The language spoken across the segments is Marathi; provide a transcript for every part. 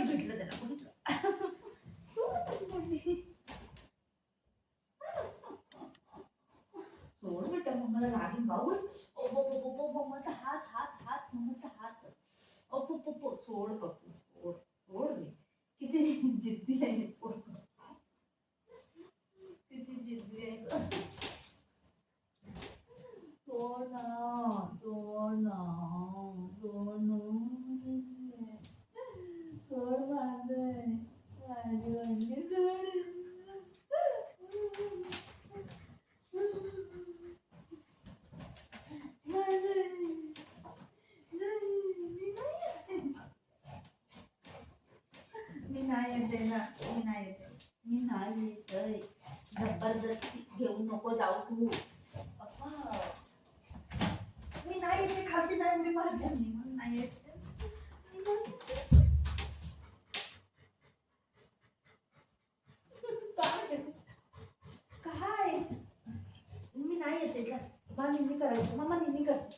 भेटलं त्याला सोड बेटा मम्माला रागीन भाऊ मम्माचा हात हात हात मम्माचा हात सोड पप्पू सोड सोड रे किती जिद्दी आहे पोरग किती जिद्दी आहे सोड ना सोड ना सोड ना सोड माझं माझी वंदी सोड मी नाही येते ना मी नाही येते मी नाही येतय जबरदस्ती घेऊ नको जाऊ तू अप्पा मी नाही येते खाते नाही मी मला द्या मी म्हणून नाही येते काय मी नाही येते का बा नेहमी करायचं मम्मा नेहमी करते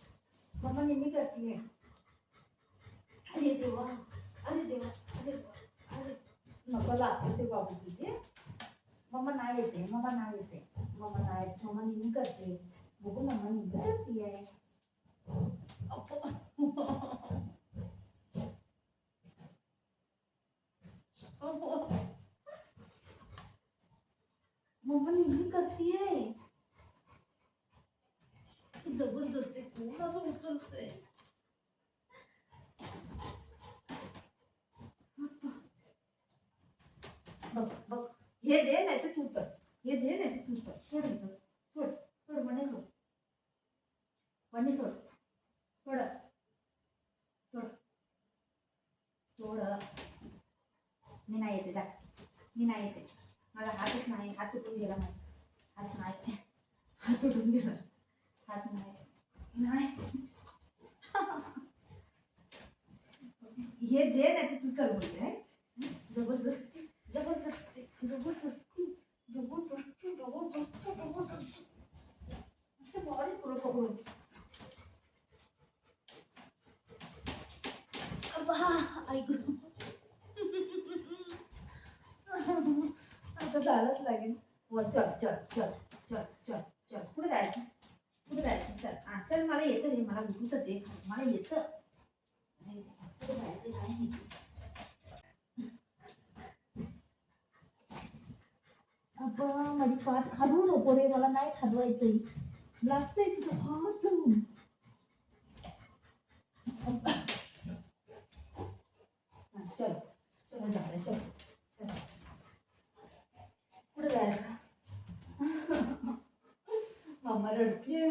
मम्मा नेहमी करते अरे देवा अरे देवा अरे देवा अरे नको लागते बाबू तुझे मम्मा नाही येते मम्मा नाही येते मम्मा नाही येते मम्मा नेहमी करते बघू मम्मा नेहमी करते आहे मम्मा नेहमी करते जबरदस्ती कोण असं उचलते बघ बघ हे दे नाही तर तू तर हे दे नाही तर तू तर सोड इथं सोड सोड म्हणे सोड म्हणे सोड सोड सोड सोड मी नाही येते जा मी नाही येते मला हातच नाही हात तुटून गेला माझा हात नाही हात तुटून गेला हात नाही नाही हे दे नाही तर तू चल बोलते जबरदस्ती जबरदस्ती जबरदस्ती जबरदस्ती जबरदस्ती जबरदस्ती बॉडी पुरं पकडून ऐक आता झालंच लागेल चल चल चल चल चल चल कुठे जायचं कुठे जायचं चल हा चल मला येतं रे मला भूकूच ते मला येतं कुठे जायचं काय नाही अगं माझी पाठ खालवू नको रे मला नाही खालवायचंय लागतंय तुझं हात जाऊन चल चल जाऊया चल कुठे जायचं मम्मा रडते